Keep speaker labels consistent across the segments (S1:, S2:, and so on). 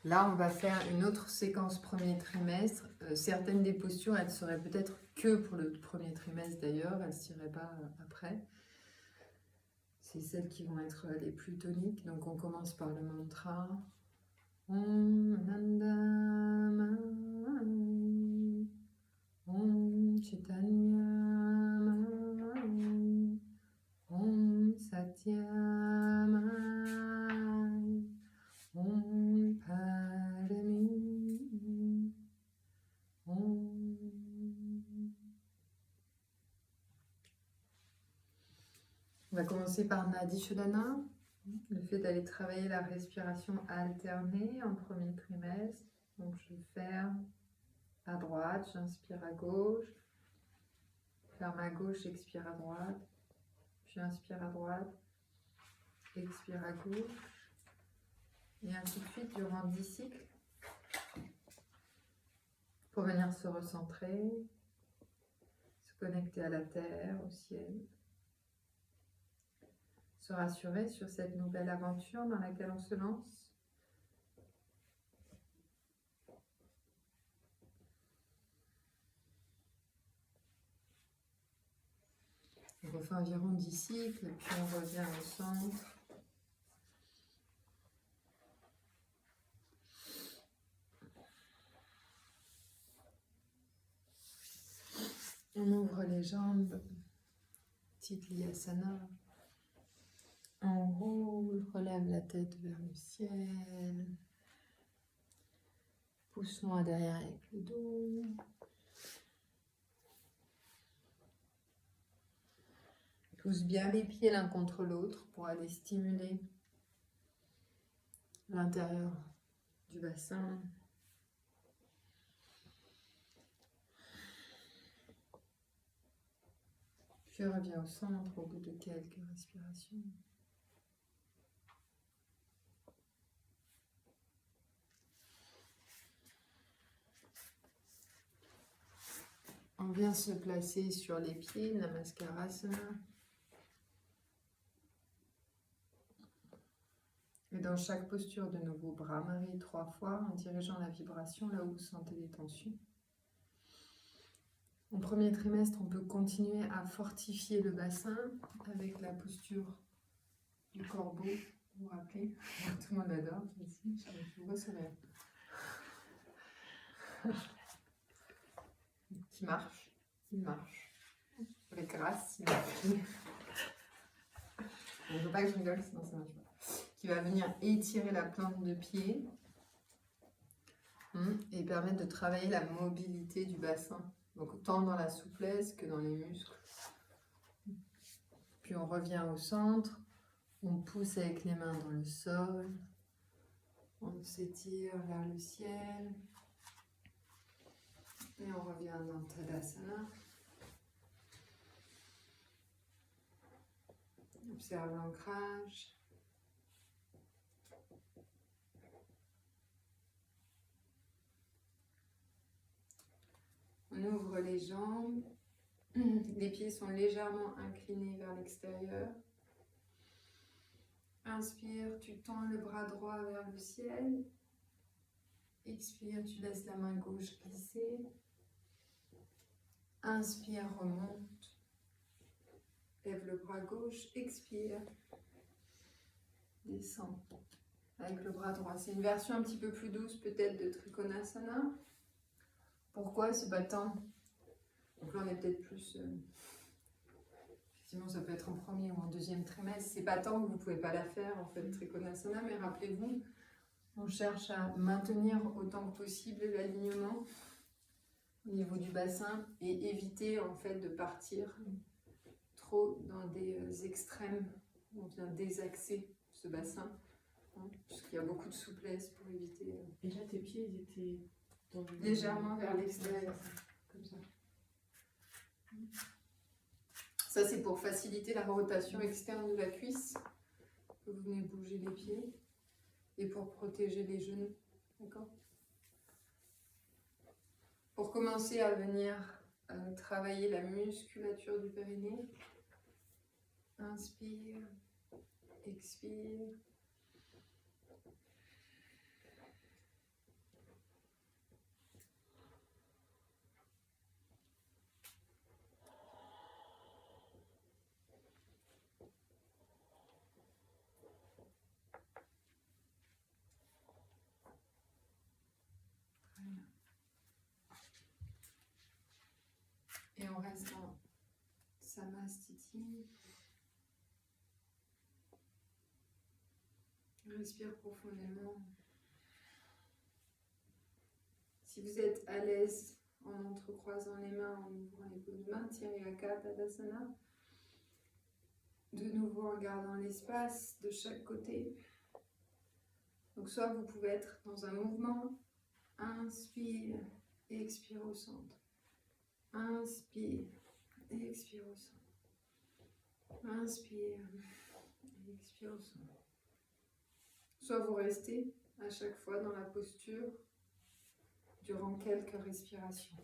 S1: Là, on va faire une autre séquence premier trimestre. Certaines des postures, elles seraient peut-être que pour le premier trimestre d'ailleurs, elles ne s'iraient pas après. C'est celles qui vont être les plus toniques. Donc on commence par le mantra. Om Anandama Om Chaitanya Om Satyam Om Parami Om. On va commencer par Nadi Shodhana, le fait d'aller travailler la respiration alternée en premier trimestre. Donc je ferme à droite, j'inspire à gauche, ferme à gauche, expire à droite, puis inspire à droite, expire à gauche, et ainsi de suite durant 10 cycles pour venir se recentrer, se connecter à la terre, au ciel, se rassurer sur cette nouvelle aventure dans laquelle on se lance. On refait environ 10 cycles, puis on revient au centre. On ouvre les jambes, Titliasana. On roule, relève la tête vers le ciel. Pousse loin derrière avec le dos. Pousse bien les pieds l'un contre l'autre pour aller stimuler l'intérieur du bassin. Puis reviens au centre au bout de quelques respirations. On vient se placer sur les pieds, Namaskarasana. Et dans chaque posture, de nouveau, Bhramari 3 fois en dirigeant la vibration là où vous sentez les tensions. En premier trimestre, on peut continuer à fortifier le bassin avec la posture du corbeau. Vous vous rappelez? Tout le monde adore. Ici, je vous vois sourire. Qui marche. Il marche. Avec grâce, il marche. Il ne faut pas que je rigole, sinon ça marche pas. Qui va venir étirer la plante de pied et permettre de travailler la mobilité du bassin. Donc tant dans la souplesse que dans les muscles. Puis on revient au centre, on pousse avec les mains dans le sol, on s'étire vers le ciel et on revient dans Tadasana. Observe l'ancrage. On ouvre les jambes, les pieds sont légèrement inclinés vers l'extérieur. Inspire, tu tends le bras droit vers le ciel. Expire, tu laisses la main gauche glisser. Inspire, remonte. Lève le bras gauche, expire. Descend avec le bras droit. C'est une version un petit peu plus douce peut-être de Trikonasana. Pourquoi ce battant? Donc là on est peut-être plus... Effectivement ça peut être en premier ou en deuxième trimestre. C'est pas tant que vous ne pouvez pas la faire en fait Trikonasana, mais rappelez-vous, on cherche à maintenir autant que possible l'alignement au niveau du bassin et éviter en fait de partir trop dans des extrêmes où on vient désaxer ce bassin, puisqu'il y a beaucoup de souplesse pour éviter...
S2: Et là tes pieds ils étaient dans le...
S1: légèrement vers l'extérieur, comme ça. Ça c'est pour faciliter la rotation externe de la cuisse, que vous venez bouger les pieds, et pour protéger les genoux, d'accord? Pour commencer à venir travailler la musculature du périnée, inspire, expire. Samastiti. Respire profondément. Si vous êtes à l'aise en entrecroisant les mains, en ouvrant les paumes de main, Tirayaka Tadasana. De nouveau en gardant l'espace de chaque côté. Donc soit vous pouvez être dans un mouvement, inspire et expire au centre. Inspire et expire au centre. Inspire et expire au centre. Soit vous restez à chaque fois dans la posture durant quelques respirations.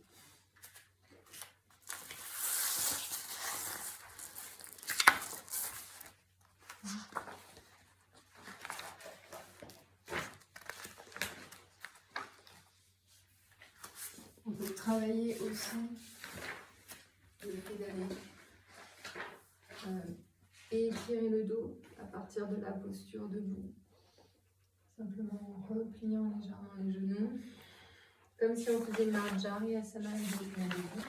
S1: On peut travailler aussi le fait d'aller et étirer le dos à partir de la posture debout. Simplement en repliant légèrement les genoux. Comme si on faisait Marjariyasana debout.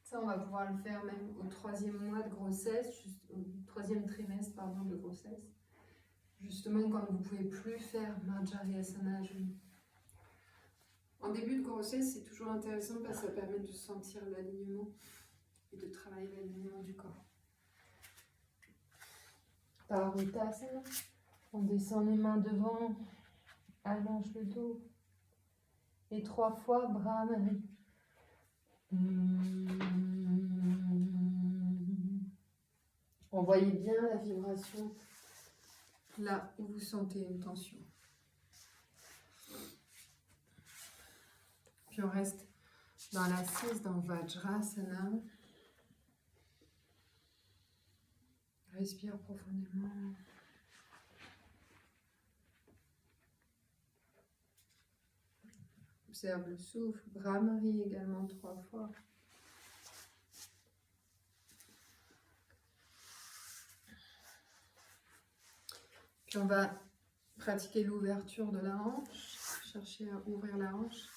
S1: Ça, on va pouvoir le faire même au 3e mois de grossesse, au 3e trimestre de grossesse. Justement, quand vous ne pouvez plus faire Marjariyasana à genoux. En début de grossesse, c'est toujours intéressant parce que ça permet de sentir l'alignement et de travailler l'alignement du corps. Paruttasana, on descend les mains devant, allonge le dos. Et 3 fois Brahmari. Envoyez bien la vibration là où vous sentez une tension. Puis on reste dans l'assise, dans Vajrasana. Respire profondément. Observe le souffle. Brahmari également 3 fois. Puis on va pratiquer l'ouverture de la hanche. Chercher à ouvrir la hanche.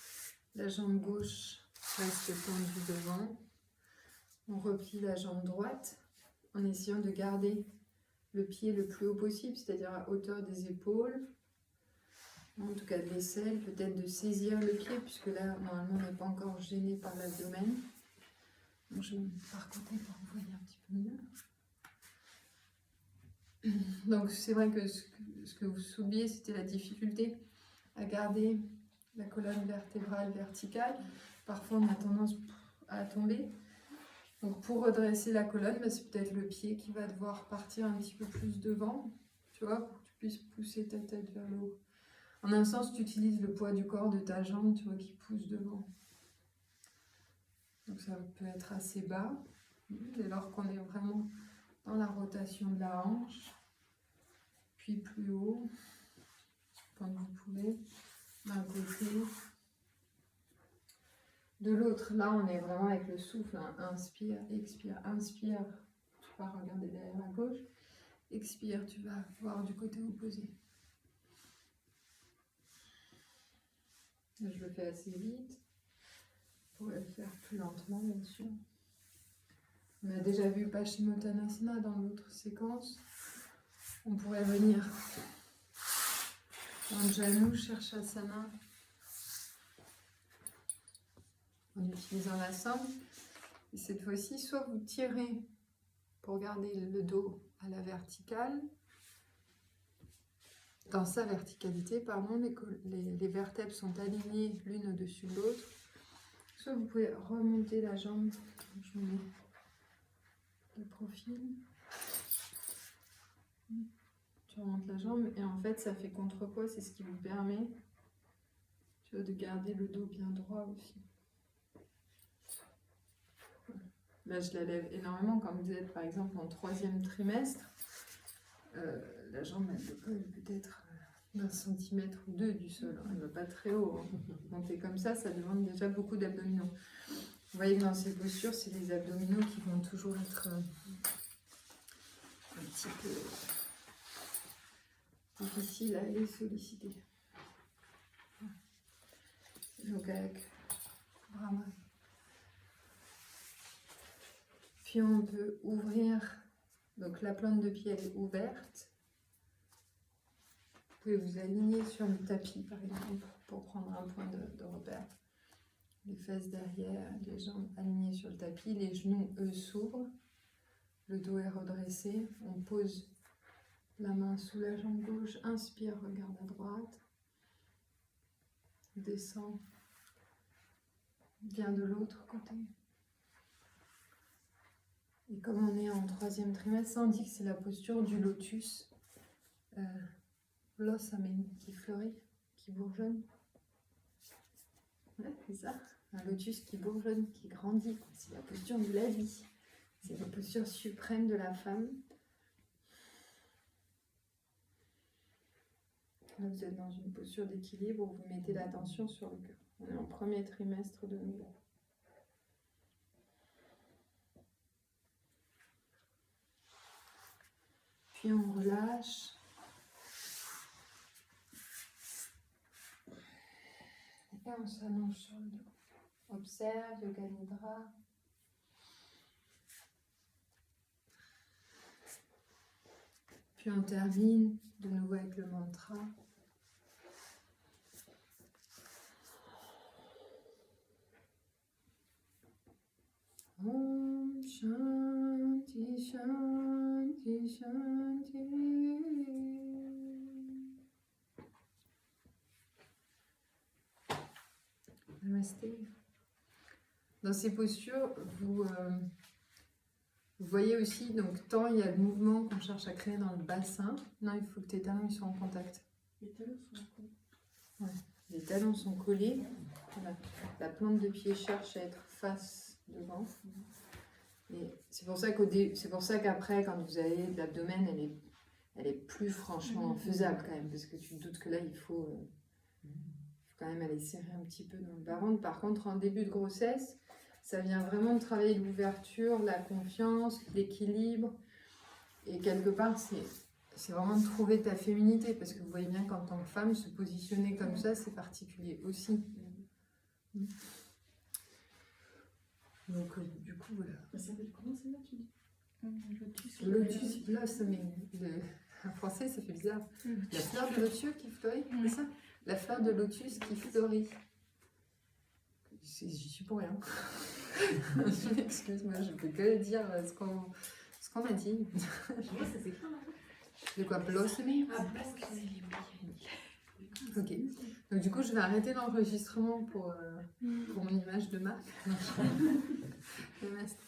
S1: La jambe gauche reste tendue devant. On replie la jambe droite en essayant de garder le pied le plus haut possible, c'est-à-dire à hauteur des épaules. En tout cas de l'aisselle, peut-être de saisir le pied, puisque là, normalement, on n'est pas encore gêné par l'abdomen. Donc, je vais me par côté pour vous voyez un petit peu mieux. Donc, c'est vrai que ce que vous souliez, c'était la difficulté à garder la colonne vertébrale verticale. Parfois, on a tendance à tomber. Donc, pour redresser la colonne, c'est peut-être le pied qui va devoir partir un petit peu plus devant, tu vois, pour que tu puisses pousser ta tête vers le haut. En un sens, tu utilises le poids du corps de ta jambe, tu vois, qui pousse devant. Donc ça peut être assez bas, dès lors qu'on est vraiment dans la rotation de la hanche. Puis plus haut, quand vous pouvez, d'un côté. De l'autre, là, on est vraiment avec le souffle. Hein. Inspire, expire, inspire. Tu vas regarder derrière à gauche. Expire, tu vas voir du côté opposé. Je le fais assez vite. Vous pourrez le faire plus lentement, bien sûr. On a déjà vu Paschimottanasana dans l'autre séquence. On pourrait venir dans le Janu Shirshasana en utilisant la sangle. Et cette fois-ci, soit vous tirez pour garder le dos à la verticale, dans sa verticalité, pardon, les vertèbres sont alignées l'une au-dessus de l'autre. Soit vous pouvez remonter la jambe, je mets le profil. Tu remontes la jambe et en fait ça fait contrepoids, c'est ce qui vous permet de garder le dos bien droit aussi. Là je la lève énormément quand vous êtes par exemple en 3e trimestre. La jambe elle peut être d'1 centimètre ou 2 du sol, elle ne va pas très haut. Hein. Monter comme ça demande déjà beaucoup d'abdominaux. Vous voyez que dans ces postures, c'est les abdominaux qui vont toujours être un petit peu difficiles à les solliciter. Donc avec Brahmari. Puis on peut ouvrir, donc la plante de pied elle est ouverte. Vous pouvez vous aligner sur le tapis par exemple pour prendre un point de repère. Les fesses derrière, les jambes alignées sur le tapis, les genoux eux s'ouvrent, le dos est redressé, on pose la main sous la jambe gauche, inspire, regarde à droite, descend, viens de l'autre côté. Et comme on est en 3e trimestre, ça indique que c'est la posture du lotus. Blossoming, qui fleurit, qui bourgeonne. Ouais, c'est ça. Un lotus qui bourgeonne, qui grandit. C'est la posture de la vie. C'est la posture suprême de la femme. Là, vous êtes dans une posture d'équilibre où vous mettez l'attention sur le cœur. On est en 1er trimestre de nouveau. Puis on relâche. Et on s'allonge sur le dos. Observe, Yoga Nidra. Puis on termine de nouveau avec le mantra. Om Shanti Shanti Shanti. Namasté. Dans ces postures, vous voyez aussi, donc tant il y a le mouvement qu'on cherche à créer dans le bassin, non, il faut que tes talons ils soient en contact.
S2: Les talons sont collés.
S1: Ouais. Les talons sont collés. Voilà. La plante de pied cherche à être face devant. Et c'est pour ça c'est pour ça qu'après, quand vous avez l'abdomen, elle est plus franchement faisable quand même, parce que tu te doutes que là, il faut quand même aller serrer un petit peu dans le bas-ventre. Par contre, en début de grossesse, ça vient vraiment de travailler l'ouverture, la confiance, l'équilibre. Et quelque part, c'est vraiment de trouver ta féminité, parce que vous voyez bien qu'en tant que femme, se positionner comme ça, c'est particulier aussi. Donc, du coup, voilà.
S2: Ça s'appelle comment celle-là, tu dis?
S1: Lotus blossoming. En français, ça fait bizarre. La fleur de lotus qui fleurit, c'est ça? La fleur de lotus qui fleurit. J'y suis pour rien. Excuse-moi, je peux que dire ce qu'on m'a dit.
S2: Moi, ça s'écrit en
S1: De quoi? Blossoming?
S2: Ah, parce que c'est les
S1: Ok. Donc du coup, je vais arrêter l'enregistrement pour mon image de marque. Namaste.